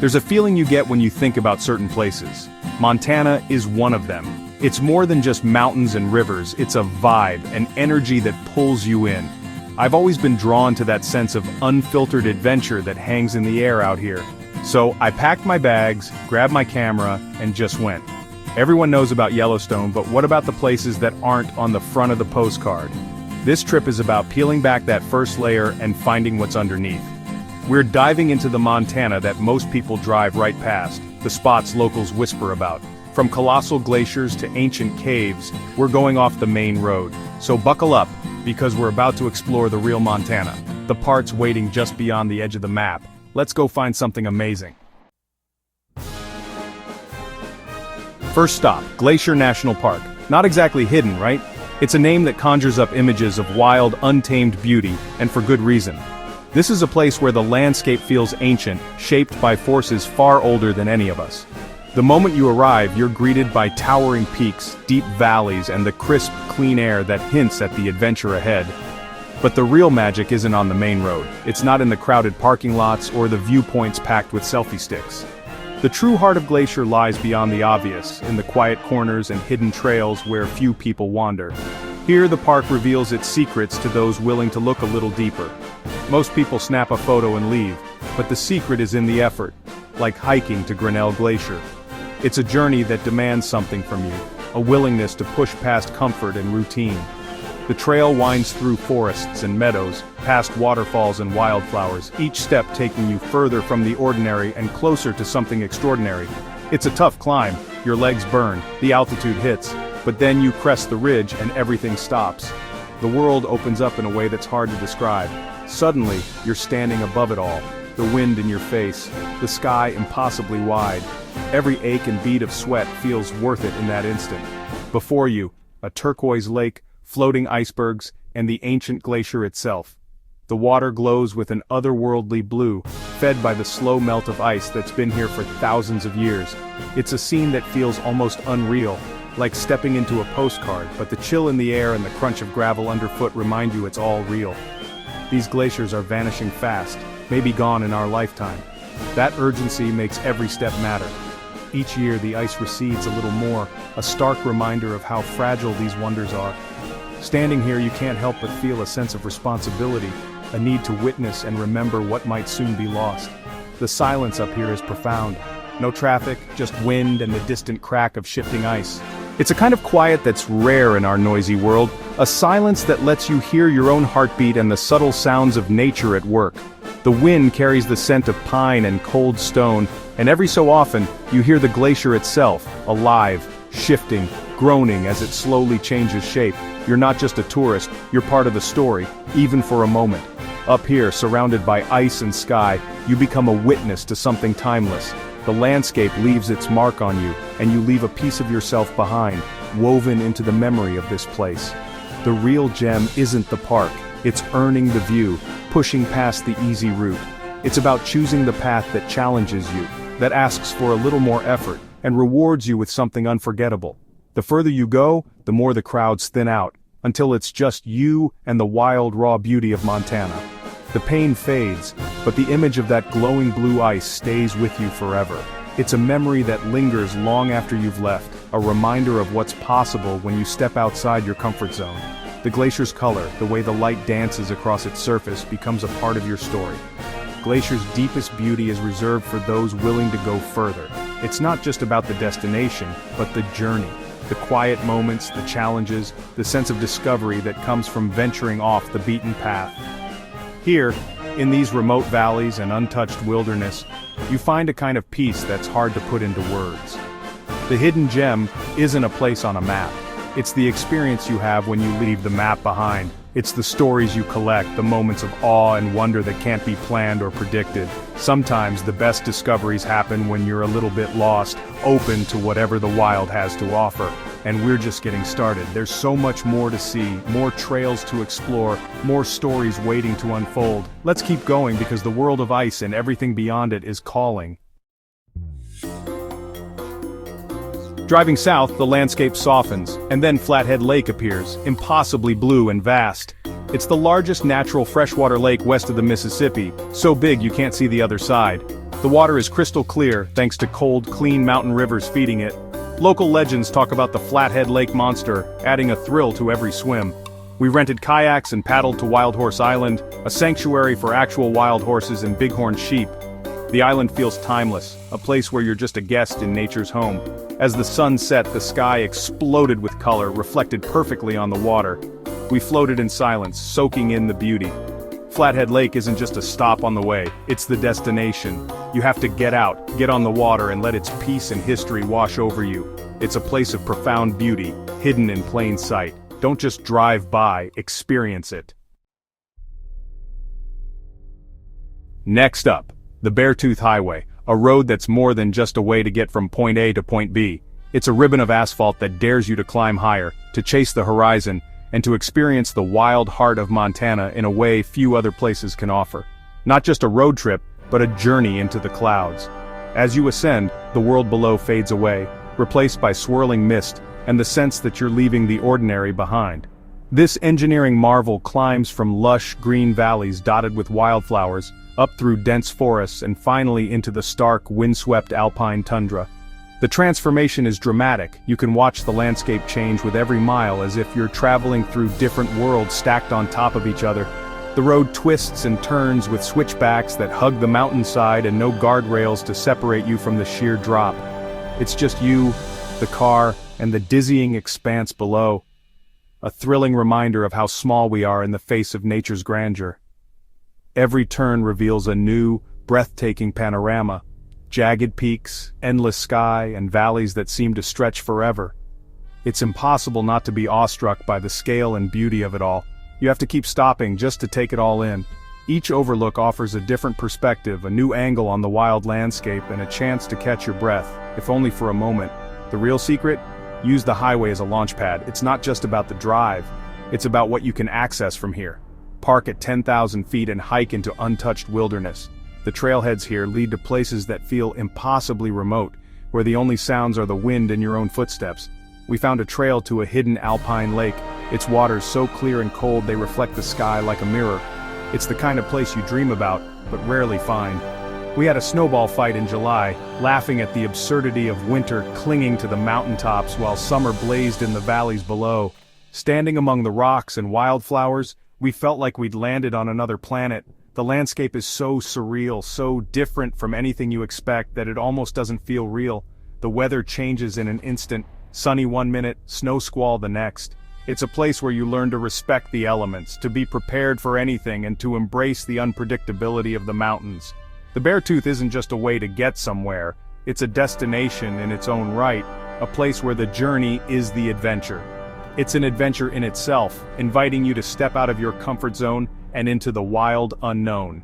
There's a feeling you get when you think about certain places. Montana is one of them. It's more than just mountains and rivers, it's a vibe, an energy that pulls you in. I've always been drawn to that sense of unfiltered adventure that hangs in the air out here. So I packed my bags, grabbed my camera, and just went. Everyone knows about Yellowstone, but what about the places that aren't on the front of the postcard? This trip is about peeling back that first layer and finding what's underneath. We're diving into the Montana that most people drive right past, the spots locals whisper about. From colossal glaciers to ancient caves, we're going off the main road. So buckle up, because we're about to explore the real Montana, the parts waiting just beyond the edge of the map. Let's go find something amazing. First stop, Glacier National Park. Not exactly hidden, right? It's a name that conjures up images of wild, untamed beauty, and for good reason. This is a place where the landscape feels ancient, shaped by forces far older than any of us. The moment you arrive, you're greeted by towering peaks, deep valleys, and the crisp, clean air that hints at the adventure ahead. But the real magic isn't on the main road. It's not in the crowded parking lots or the viewpoints packed with selfie sticks. The true heart of Glacier lies beyond the obvious, in the quiet corners and hidden trails where few people wander. Here the park reveals its secrets to those willing to look a little deeper. Most people snap a photo and leave, but the secret is in the effort, like hiking to Grinnell Glacier. It's a journey that demands something from you, a willingness to push past comfort and routine. The trail winds through forests and meadows, past waterfalls and wildflowers, each step taking you further from the ordinary and closer to something extraordinary. It's a tough climb, your legs burn, the altitude hits, but then you crest the ridge and everything stops. The world opens up in a way that's hard to describe. Suddenly, you're standing above it all, the wind in your face, the sky impossibly wide. Every ache and bead of sweat feels worth it in that instant. Before you, a turquoise lake, floating icebergs, and the ancient glacier itself. The water glows with an otherworldly blue, fed by the slow melt of ice that's been here for thousands of years. It's a scene that feels almost unreal, like stepping into a postcard, but the chill in the air and the crunch of gravel underfoot remind you it's all real. These glaciers are vanishing fast, maybe gone in our lifetime. That urgency makes every step matter. Each year the ice recedes a little more, a stark reminder of how fragile these wonders are. Standing here you can't help but feel a sense of responsibility, a need to witness and remember what might soon be lost. The silence up here is profound. No traffic, just wind and the distant crack of shifting ice. It's a kind of quiet that's rare in our noisy world, a silence that lets you hear your own heartbeat and the subtle sounds of nature at work. The wind carries the scent of pine and cold stone, and every so often, you hear the glacier itself, alive, shifting, groaning as it slowly changes shape. You're not just a tourist, you're part of the story, even for a moment. Up here, surrounded by ice and sky, you become a witness to something timeless. The landscape leaves its mark on you, and you leave a piece of yourself behind, woven into the memory of this place. The real gem isn't the park, it's earning the view, pushing past the easy route. It's about choosing the path that challenges you, that asks for a little more effort, and rewards you with something unforgettable. The further you go, the more the crowds thin out, until it's just you and the wild raw beauty of Montana. The pain fades, but the image of that glowing blue ice stays with you forever. It's a memory that lingers long after you've left, a reminder of what's possible when you step outside your comfort zone. The glacier's color, the way the light dances across its surface, becomes a part of your story. Glacier's deepest beauty is reserved for those willing to go further. It's not just about the destination, but the journey. The quiet moments, the challenges, the sense of discovery that comes from venturing off the beaten path. Here, in these remote valleys and untouched wilderness, you find a kind of peace that's hard to put into words. The hidden gem isn't a place on a map. It's the experience you have when you leave the map behind. It's the stories you collect, the moments of awe and wonder that can't be planned or predicted. Sometimes the best discoveries happen when you're a little bit lost, open to whatever the wild has to offer. And we're just getting started. There's so much more to see, more trails to explore, more stories waiting to unfold. Let's keep going because the world of ice and everything beyond it is calling. Driving south, the landscape softens, and then Flathead Lake appears, impossibly blue and vast. It's the largest natural freshwater lake west of the Mississippi, so big you can't see the other side. The water is crystal clear thanks to cold, clean mountain rivers feeding it. Local legends talk about the Flathead Lake Monster, adding a thrill to every swim. We rented kayaks and paddled to Wild Horse Island, a sanctuary for actual wild horses and bighorn sheep. The island feels timeless, a place where you're just a guest in nature's home. As the sun set, the sky exploded with color, reflected perfectly on the water. We floated in silence, soaking in the beauty. Flathead Lake isn't just a stop on the way, it's the destination. You have to get out, get on the water, and let its peace and history wash over you. It's a place of profound beauty, hidden in plain sight. Don't just drive by, experience it. Next up, the Beartooth Highway, a road that's more than just a way to get from point A to point B. It's a ribbon of asphalt that dares you to climb higher, to chase the horizon, and to experience the wild heart of Montana in a way few other places can offer. Not just a road trip, but a journey into the clouds. As you ascend, the world below fades away, replaced by swirling mist, and the sense that you're leaving the ordinary behind. This engineering marvel climbs from lush, green valleys dotted with wildflowers, up through dense forests and finally into the stark, windswept alpine tundra. The transformation is dramatic. You can watch the landscape change with every mile as if you're traveling through different worlds stacked on top of each other. The road twists and turns with switchbacks that hug the mountainside and no guardrails to separate you from the sheer drop. It's just you, the car, and the dizzying expanse below. A thrilling reminder of how small we are in the face of nature's grandeur. Every turn reveals a new, breathtaking panorama. Jagged peaks, endless sky, and valleys that seem to stretch forever. It's impossible not to be awestruck by the scale and beauty of it all. You have to keep stopping just to take it all in. Each overlook offers a different perspective, a new angle on the wild landscape, and a chance to catch your breath, if only for a moment. The real secret? Use the highway as a launch pad. It's not just about the drive, it's about what you can access from here. Park at 10,000 feet and hike into untouched wilderness. The trailheads here lead to places that feel impossibly remote, where the only sounds are the wind and your own footsteps. We found a trail to a hidden alpine lake, its waters so clear and cold they reflect the sky like a mirror. It's the kind of place you dream about, but rarely find. We had a snowball fight in July, laughing at the absurdity of winter clinging to the mountaintops while summer blazed in the valleys below. Standing among the rocks and wildflowers, we felt like we'd landed on another planet. The landscape is so surreal, so different from anything you expect that it almost doesn't feel real. The weather changes in an instant, sunny one minute, snow squall the next. It's a place where you learn to respect the elements, to be prepared for anything, and to embrace the unpredictability of the mountains. The Beartooth isn't just a way to get somewhere, it's a destination in its own right, a place where the journey is the adventure. It's an adventure in itself, inviting you to step out of your comfort zone and into the wild unknown.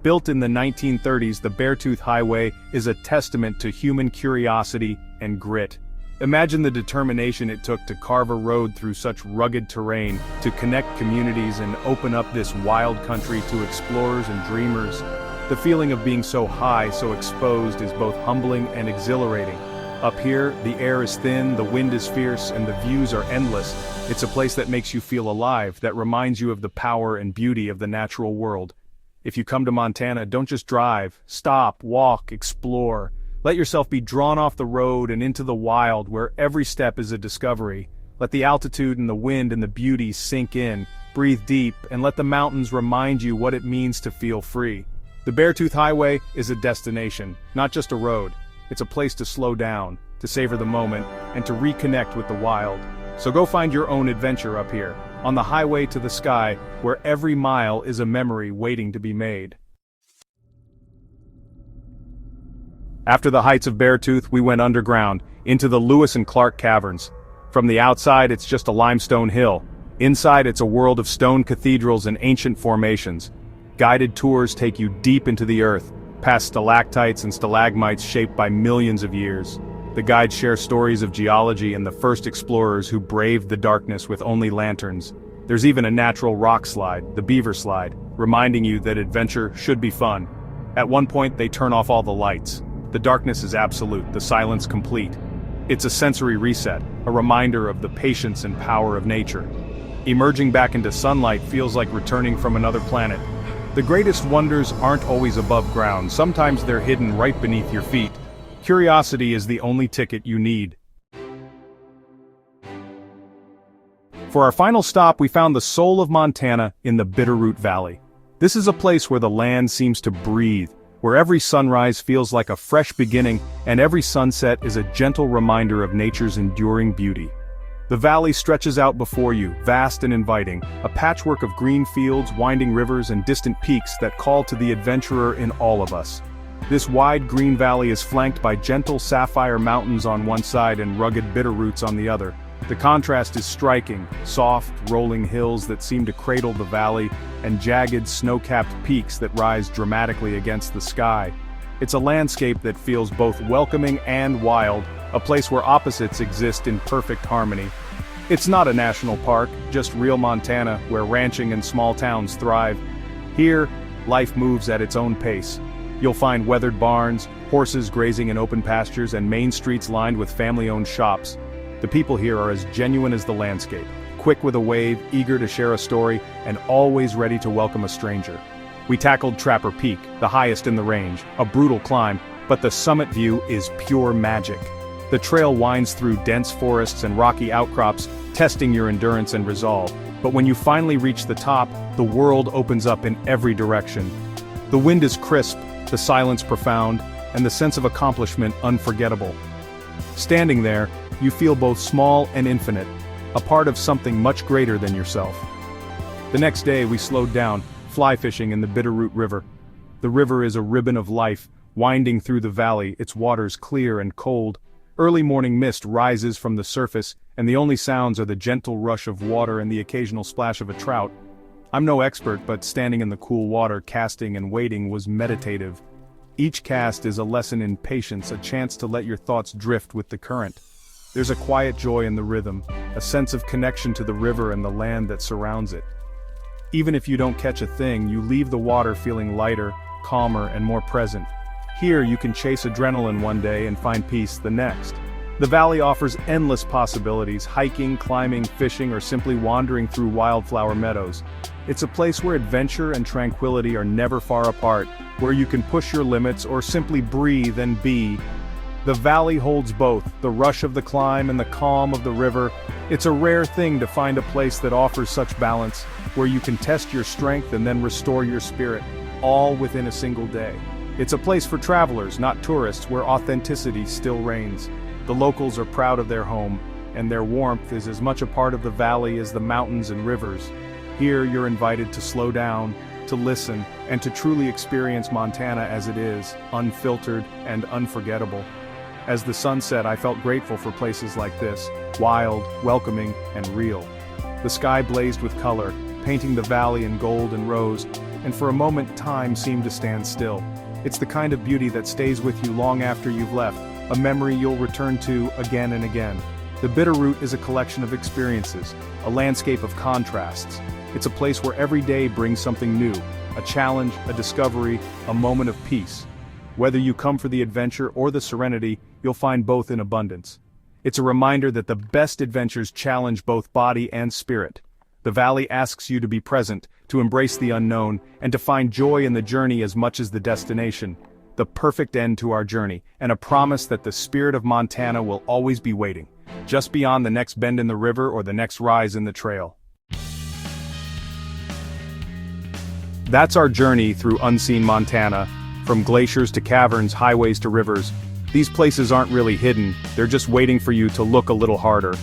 Built in the 1930s, the Beartooth Highway is a testament to human curiosity and grit. Imagine the determination it took to carve a road through such rugged terrain, to connect communities and open up this wild country to explorers and dreamers. The feeling of being so high, so exposed, is both humbling and exhilarating. Up here, the air is thin, the wind is fierce, and the views are endless. It's a place that makes you feel alive, that reminds you of the power and beauty of the natural world. If you come to Montana, don't just drive. Stop, walk, explore. Let yourself be drawn off the road and into the wild, where every step is a discovery. Let the altitude and the wind and the beauty sink in. Breathe deep, and let the mountains remind you what it means to feel free. The Beartooth Highway is a destination, not just a road. It's a place to slow down, to savor the moment, and to reconnect with the wild. So go find your own adventure up here, on the highway to the sky, where every mile is a memory waiting to be made. After the heights of Beartooth, we went underground, into the Lewis and Clark Caverns. From the outside, it's just a limestone hill. Inside, it's a world of stone cathedrals and ancient formations. Guided tours take you deep into the earth, past stalactites and stalagmites shaped by millions of years. The guides share stories of geology and the first explorers who braved the darkness with only lanterns. There's even a natural rock slide, the Beaver Slide, reminding you that adventure should be fun. At one point, they turn off all the lights. The darkness is absolute, the silence complete. It's a sensory reset, a reminder of the patience and power of nature. Emerging back into sunlight feels like returning from another planet. The greatest wonders aren't always above ground, sometimes they're hidden right beneath your feet. Curiosity is the only ticket you need. For our final stop, we found the soul of Montana in the Bitterroot Valley. This is a place where the land seems to breathe, where every sunrise feels like a fresh beginning and every sunset is a gentle reminder of nature's enduring beauty. The valley stretches out before you, vast and inviting, a patchwork of green fields, winding rivers, and distant peaks that call to the adventurer in all of us. This wide green valley is flanked by gentle sapphire mountains on one side and rugged bitterroots on the other. The contrast is striking: soft, rolling hills that seem to cradle the valley, and jagged, snow-capped peaks that rise dramatically against the sky. It's a landscape that feels both welcoming and wild, a place where opposites exist in perfect harmony. It's not a national park, just real Montana, where ranching and small towns thrive. Here, life moves at its own pace. You'll find weathered barns, horses grazing in open pastures, and main streets lined with family-owned shops. The people here are as genuine as the landscape, quick with a wave, eager to share a story, and always ready to welcome a stranger. We tackled Trapper Peak, the highest in the range, a brutal climb, but the summit view is pure magic. The trail winds through dense forests and rocky outcrops, testing your endurance and resolve. But when you finally reach the top, the world opens up in every direction. The wind is crisp, the silence profound, and the sense of accomplishment unforgettable. Standing there, you feel both small and infinite, a part of something much greater than yourself. The next day we slowed down, fly fishing in the Bitterroot River. The river is a ribbon of life, winding through the valley, its waters clear and cold. Early morning mist rises from the surface, and the only sounds are the gentle rush of water and the occasional splash of a trout. I'm no expert, but standing in the cool water, casting and waiting was meditative. Each cast is a lesson in patience, a chance to let your thoughts drift with the current. There's a quiet joy in the rhythm, a sense of connection to the river and the land that surrounds it. Even if you don't catch a thing, you leave the water feeling lighter, calmer, and more present. Here you can chase adrenaline one day and find peace the next. The valley offers endless possibilities: hiking, climbing, fishing, or simply wandering through wildflower meadows. It's a place where adventure and tranquility are never far apart, where you can push your limits or simply breathe and be. The valley holds both, the rush of the climb and the calm of the river. It's a rare thing to find a place that offers such balance, where you can test your strength and then restore your spirit, all within a single day. It's a place for travelers, not tourists, where authenticity still reigns. The locals are proud of their home, and their warmth is as much a part of the valley as the mountains and rivers. Here you're invited to slow down, to listen, and to truly experience Montana as it is, unfiltered and unforgettable. As the sun set, I felt grateful for places like this, wild, welcoming, and real. The sky blazed with color, painting the valley in gold and rose, and for a moment time seemed to stand still. It's the kind of beauty that stays with you long after you've left, a memory you'll return to again and again. The Bitterroot is a collection of experiences, a landscape of contrasts. It's a place where every day brings something new, a challenge, a discovery, a moment of peace. Whether you come for the adventure or the serenity, you'll find both in abundance. It's a reminder that the best adventures challenge both body and spirit. The valley asks you to be present, to embrace the unknown, and to find joy in the journey as much as the destination. The perfect end to our journey, and a promise that the spirit of Montana will always be waiting, just beyond the next bend in the river or the next rise in the trail. That's our journey through unseen Montana. From glaciers to caverns, highways to rivers. These places aren't really hidden, they're just waiting for you to look a little harder.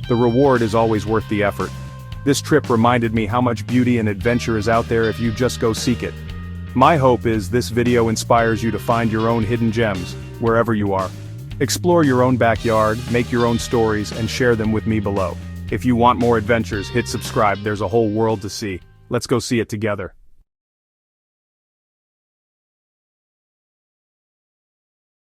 The reward is always worth the effort. This trip reminded me how much beauty and adventure is out there if you just go seek it. My hope is this video inspires you to find your own hidden gems, wherever you are. Explore your own backyard, make your own stories, and share them with me below. If you want more adventures, hit subscribe, there's a whole world to see. Let's go see it together.